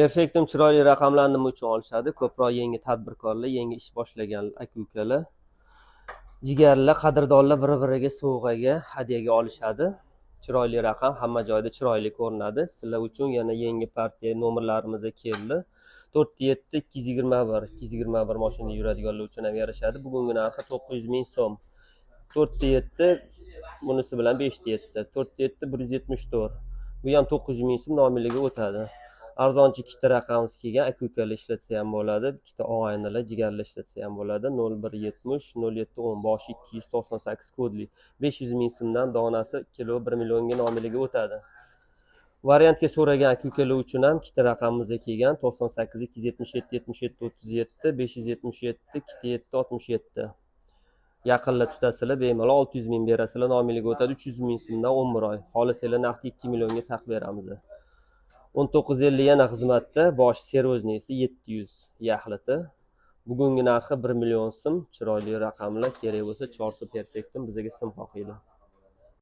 Perfektum chiroyli raqamlarni nima uchun olishadi? Ko'proq yangi tadbirkorlar, yangi ish boshlagan aka-ukalar, jigarlar, qadrdonlar bir-biriga sovg'aga, hadyaga olishadi. Chiroyli raqam hamma joyda chiroyli ko'rinadi. Sizlar uchun yana yangi partiya nomerlarimiz keldi. 47 221 221 mashina yuradiganlar uchun ham yarashadi. Bugungi narxi 900 ming so'm. 47 bunisi bilan 507. 47 174. Bu ham 900 ming so'm nomiliga o'tadi. Arzonchi ikkita raqamimiz kelgan, aka-ukalar ishlatsa ham bo'ladi, ikkita og'aynilar, jigarlar ishlatsa ham bo'ladi. 0170 0710 boshi 298 kodli. 500 ming so'mdan donasi kilo 1 millionga nomiliga o'tadi. Variantga so'ragan aka-ukalar uchun ham ikkita raqamimiz kelgan, 98 277 77 37 577 27 67. Yaqinlar tutasizlar, bemalol 600 ming berasizlar, nomiliga o'tadi. 300 ming so'mdan 11 oy. Xohlasanglar naqd 2 millionga taqib beramiz. 1950 yana xizmatda, bosh servoznisi 700 yaxliti. Bugungi narxi 1 million so'm. Chiroyli raqamlar kerak bo'lsa, Chorsu Perfektum bizga sim qo'yinglar.